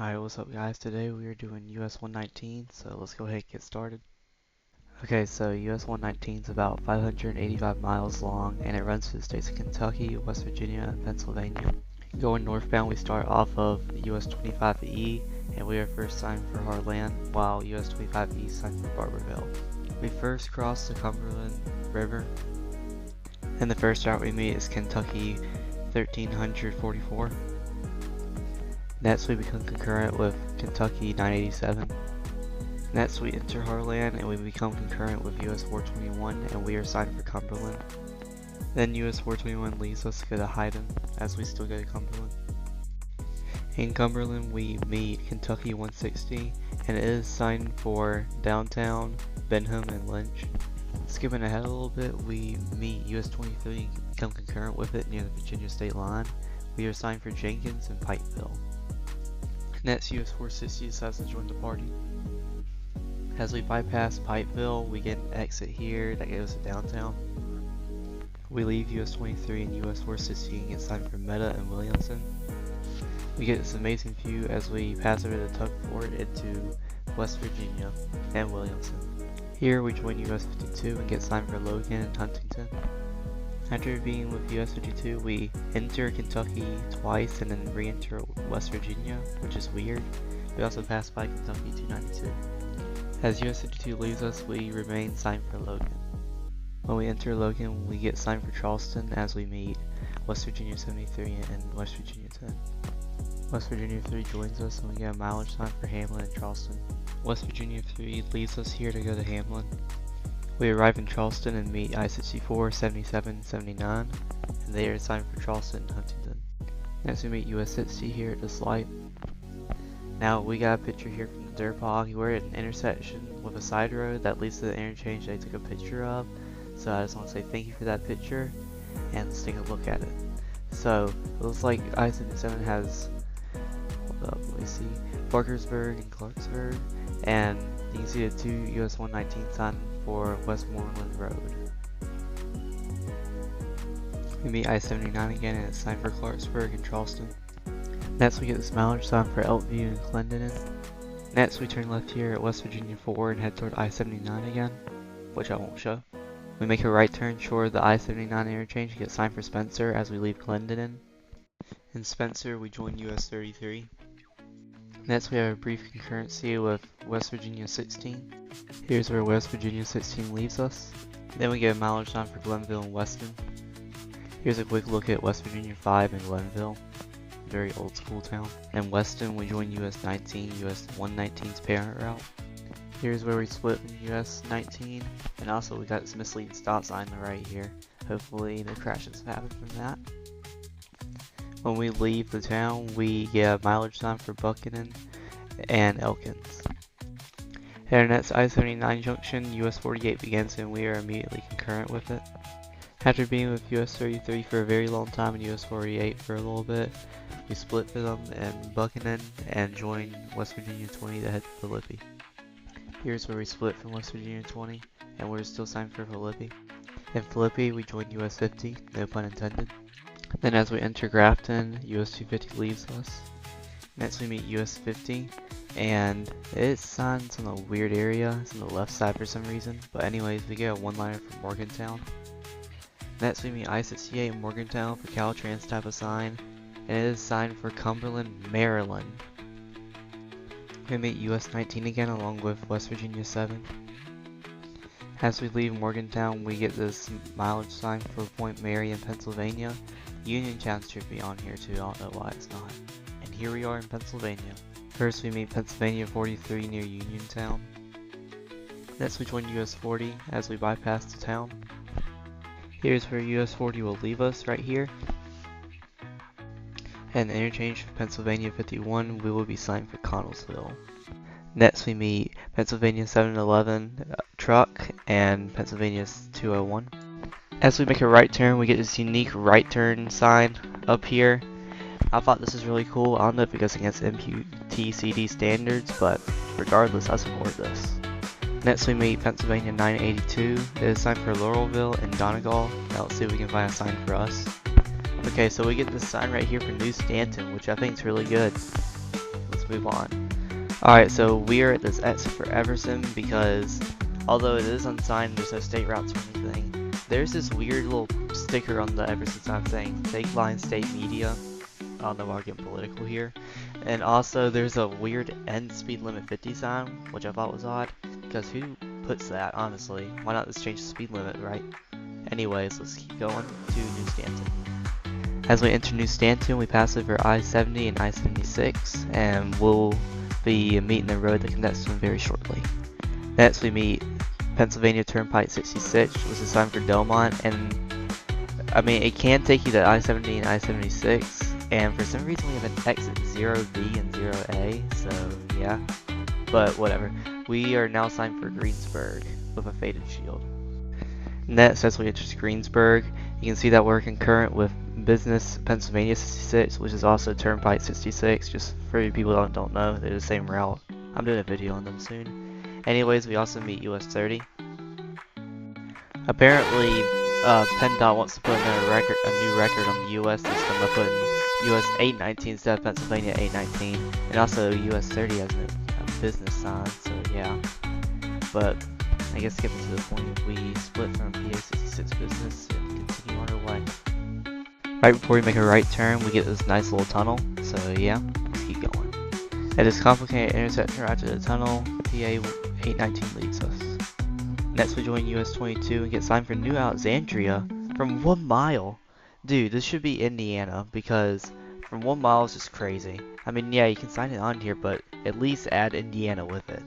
Alright, what's up guys? Today we are doing US-119, so let's go ahead and get started. Okay, so US-119 is about 585 miles long and it runs through the states of Kentucky, West Virginia, and Pennsylvania. Going northbound, we start off of US-25E and we are first signed for Heartland, while US-25E is signed for Barberville. We first cross the Cumberland River and the first route we meet is Kentucky 1344. Next we become concurrent with Kentucky 987. Next we enter Heartland and we become concurrent with US-421 and we are signed for Cumberland. Then US-421 leaves us to go to Hyden as we still go to Cumberland. In Cumberland we meet Kentucky 160 and it is signed for Downtown, Benham, and Lynch. Skipping ahead a little bit, we meet US-23 and become concurrent with it near the Virginia state line. We are signed for Jenkins and Pikeville. Next, US-460 decides to join the party. As we bypass Pikeville, we get an exit here that goes to downtown. We leave US-23 and US-460 and get signed for Meta and Williamson. We get this amazing view as we pass over the tug fort into West Virginia and Williamson. Here we join US-52 and get signed for Logan and Huntington. After being with US-52, we enter Kentucky twice and then re-enter West Virginia, which is weird. We also pass by Kentucky 292. As US-52 leaves us, we remain signed for Logan. When we enter Logan, we get signed for Charleston as we meet West Virginia 73 and West Virginia 10. West Virginia 3 joins us and we get a mileage sign for Hamlin and Charleston. West Virginia 3 leaves us here to go to Hamlin. We arrive in Charleston and meet I-64, 77, 79, and they are assigned for Charleston and Huntington. Next we meet US-60 here at this light. Now we got a picture here from the Derpog. We're at an intersection with a side road that leads to the interchange they took a picture of. So I just want to say thank you for that picture, and let's take a look at it. So it looks like I-77 has, hold up, let me see, Parkersburg and Clarksburg, and you can see the two US-119 signs for Westmoreland Road. We meet I-79 again and it's signed for Clarksburg and Charleston. Next we get this mileage sign for Elkview and Clendenin. Next we turn left here at West Virginia 4 and head toward I-79 again, which I won't show. We make a right turn toward the I-79 interchange and get signed for Spencer as we leave Clendenin. In Spencer we join US-33. Next we have a brief concurrency with West Virginia 16. Here's where West Virginia 16 leaves us. Then we get a mileage sign for Glenville and Weston. Here's a quick look at West Virginia 5 and Glenville. Very old school town. And Weston we join US-19, US-119's parent route. Here's where we split from US-19, and also we got this misleading stop sign right here. Hopefully no crashes happen from that. When we leave the town, we get a mileage sign for Buchanan and Elkins. At our next I-79 junction, US-48 begins and we are immediately concurrent with it. After being with US-33 for a very long time and US-48 for a little bit, we split for them in Buchanan and join West Virginia 20 to head to Philippi. Here's where we split from West Virginia 20 and we're still signed for Philippi. In Philippi, we join US-50, no pun intended. Then as we enter Grafton, US-250 leaves us. Next we meet US-50, and it's signed in a weird area. It's on the left side for some reason. But anyways, we get a one-liner from Morgantown. Next we meet I-68 in Morgantown for Caltrans type of sign, and it is signed for Cumberland, Maryland. We meet US-19 again along with West Virginia 7. As we leave Morgantown, we get this mileage sign for Point Mary in Pennsylvania. Uniontown should be on here too, I don't know why it's not. And here we are in Pennsylvania. First we meet Pennsylvania 43 near Uniontown. Next we join US-40 as we bypass the town. Here's where US-40 will leave us, right here. And the interchange for Pennsylvania 51, we will be signed for Connellsville. Next we meet Pennsylvania 711 truck and Pennsylvania 201. As we make a right turn, we get this unique right turn sign up here. I thought this is really cool. I don't know if it goes against MQTCD standards, but regardless, I support this. Next we meet Pennsylvania 982. It is signed for Laurelville and Donegal. Now let's see if we can find a sign for us. Okay, so we get this sign right here for New Stanton, which I think is really good. Let's let's move on. Alright, so we are at this exit for Everson because although it is unsigned, there's no state routes or anything. There's this weird little sticker on the Everson sign saying Take Line State Media. I don't know why I'm getting political here. And also there's a weird end speed limit 50 sign, which I thought was odd. Because who puts that, honestly? Why not just change the speed limit, right? Anyways, let's keep going to New Stanton. As we enter New Stanton, we pass over I-70 and I-76, and we'll be meeting the road that connects them very shortly. Next, we meet Pennsylvania Turnpike 66, which is signed for Delmont, and I mean, it can take you to I-70 and I-76, and for some reason we have an exit 0B and 0A, so yeah, but whatever. We are now signed for Greensburg with a faded shield. Next, as we enter Greensburg, you can see that we're concurrent with Business Pennsylvania 66, which is also Turnpike 66, just for you people that don't know, they're the same route. I'm doing a video on them soon. Anyways, we also meet US-30. Apparently, PennDOT wants to put a new record on the US system by putting US-819 instead of Pennsylvania 819, and also US-30 has a business sign, so yeah. But I guess skipping to the point, we split from PA 66 business and continue on our way. Right before we make a right turn, we get this nice little tunnel, so yeah, let's keep going. At this complicated intersection right to the tunnel, PA 819 leads us. Next we join US-22 and get signed for New Alexandria from 1 mile. Dude, this should be Indiana because from 1 mile is just crazy. I mean, yeah, you can sign it on here, but at least add Indiana with it.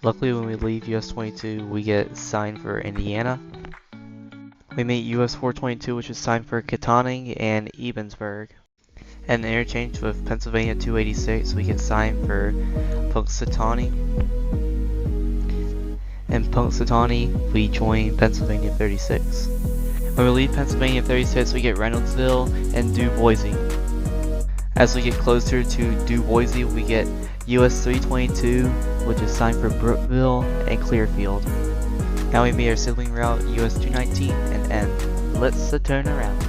Luckily, when we leave US-22, we get signed for Indiana. We meet US-422, which is signed for Katanning and Ebensburg. And interchange with Pennsylvania 286, we get signed for Punxsutawney. In Punxsutawney, we join Pennsylvania 36. When we leave Pennsylvania 36, we get Reynoldsville and Du Boise. As we get closer to Du Boise, we get US-322, which is signed for Brookville and Clearfield. Now we meet our sibling route, US-219, and end. Let's turn around.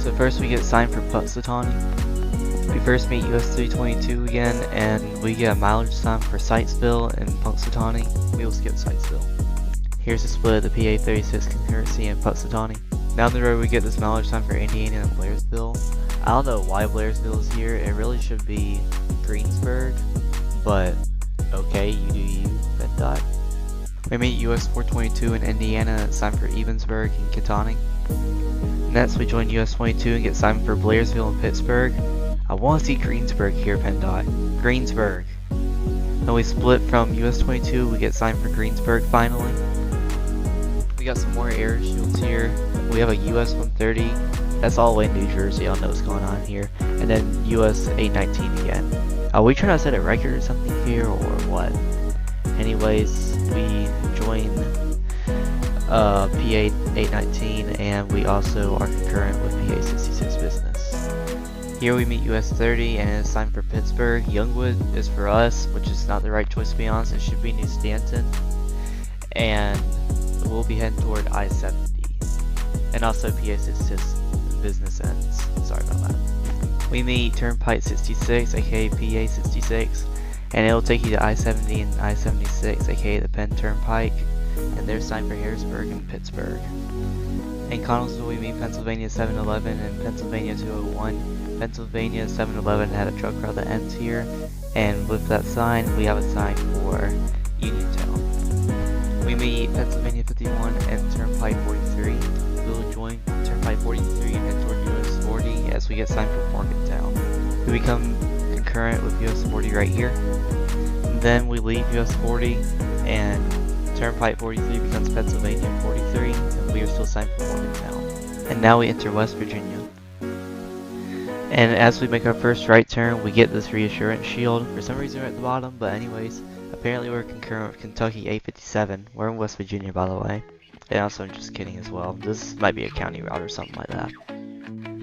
So first we get signed for Punxsutawney. We first meet US-322 again, and we get a mileage sign for Sykesville and Punxsutawney. We will skip Sykesville. Here's the split of the PA 36 concurrency in Punxsutawney. Down the road we get this mileage sign for Indiana and Blairsville. I don't know why Blairsville is here, it really should be Greensburg, but okay, you do you, PennDOT. We meet US-422 in Indiana, signed for Ebensburg and Katanning. Next we join US-22 and get signed for Blairsville and Pittsburgh. I want to see Greensburg here, PennDOT. Greensburg. Then we split from US-22, we get signed for Greensburg finally. We got some more air shields here. We have a US-130. That's all the way in New Jersey, I don't know what's going on here. And then US-819 again. Are we trying to set a record or something here, or what? Anyways, we join PA 819, and we also are concurrent with PA 66 business. Here we meet US-30, and it's signed for Pittsburgh. Youngwood is for us, which is not the right choice to be honest. It should be New Stanton. And we'll be heading toward I-70. And also PA 66 business ends. Sorry about that. We meet Turnpike 66, aka PA 66, and it'll take you to I-70 and I-76, aka the Penn Turnpike, and they're signed for Harrisburg and Pittsburgh. In Connellsville, we meet Pennsylvania 711 and Pennsylvania 201. Pennsylvania 711 had a truck route that ends here, and with that sign, we have a sign for Uniontown. We meet Pennsylvania 51 and Turnpike 43. We'll join Turnpike 43 and head toward US 40 as we get signed for Morgantown. We become concurrent with US 40 right here. Then we leave US 40 and Turnpike 43 becomes Pennsylvania 43, and we are still signed for Morgantown. And now we enter West Virginia. And as we make our first right turn, we get this reassurance shield. For some reason we're at the bottom, but anyways, apparently we're concurrent with Kentucky 857. We're in West Virginia, by the way. And also, I'm just kidding as well. This might be a county route or something like that.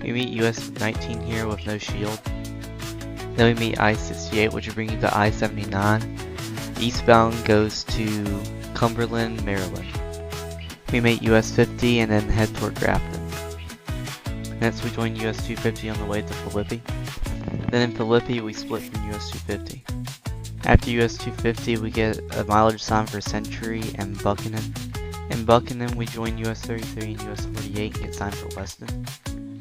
We meet US-19 here with no shield. Then we meet I-68, which will bring you to I-79. Eastbound goes to Cumberland, Maryland. We meet US-50 and then head toward Grafton. Next we join US-250 on the way to Philippi. Then in Philippi, we split from US-250. After US-250, we get a mileage sign for Century and Buchanan. In Buchanan, we join US-33 and US-48 and get signed for Weston.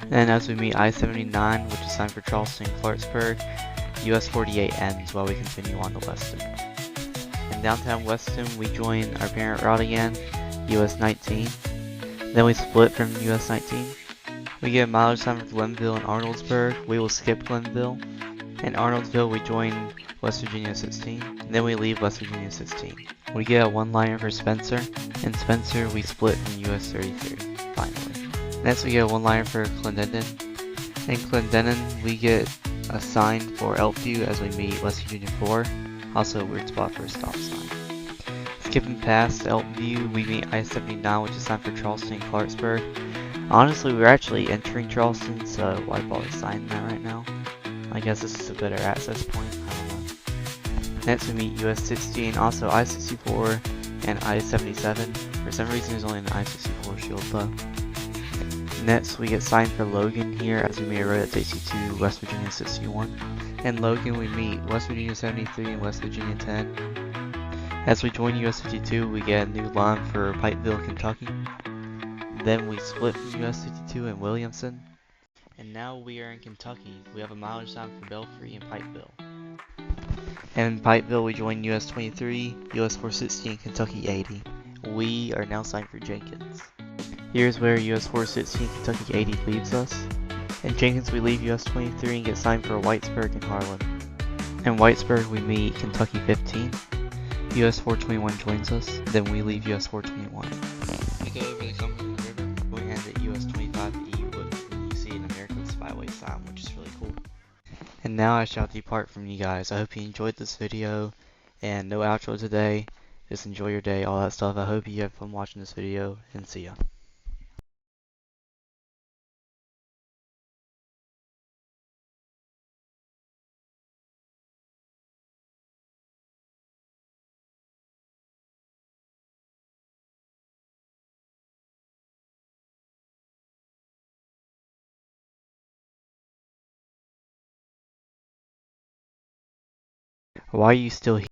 Then as we meet I-79, which is signed for Charleston and Clarksburg, US-48 ends while we continue on to Weston. In downtown Weston, we join our parent route again, US-19. Then we split from US-19. We get a mileage sign for Glenville and Arnoldsburg. We will skip Glenville. In Arnoldsville, we join West Virginia 16. Then we leave West Virginia 16. We get a one-liner for Spencer. In Spencer, we split from US 33, finally. Next, we get a one-liner for Clendenin. In Clendenin, we get a sign for Elkview as we meet West Virginia 4. Also a weird spot for a stop sign. Skipping past Elkview, we meet I-79, which is signed for Charleston and Clarksburg. Honestly, we're actually entering Charleston, so why bother signing that right now? I guess this is a better access point, I don't know. Next we meet US 60 and also I-64 and I-77. For some reason there's only an I-64 shield though. Next we get signed for Logan here as we meet a road that takes you to West Virginia 61. In Logan we meet West Virginia 73 and West Virginia 10. As we join US 52 we get a new line for Pikeville, Kentucky. Then we split from US 52 in Williamson. And now we are in Kentucky. We have a mileage sign for Belfry and Pikeville. And in Pikeville we join US 23, US 460 and Kentucky 80. We are now signed for Jenkins. Here's where US 460 and Kentucky 80 leaves us. In Jenkins we leave US 23 and get signed for Whitesburg and Harlan. In Whitesburg we meet Kentucky 15. US 421 joins us, then we leave US 421. We go over the Cumberland River. We end at US 25E when you see an American Spyway sign, which is really cool. And now I shall depart from you guys. I hope you enjoyed this video, and no outro today. Just enjoy your day, all that stuff. I hope you have fun watching this video, and see ya. Why are you still here?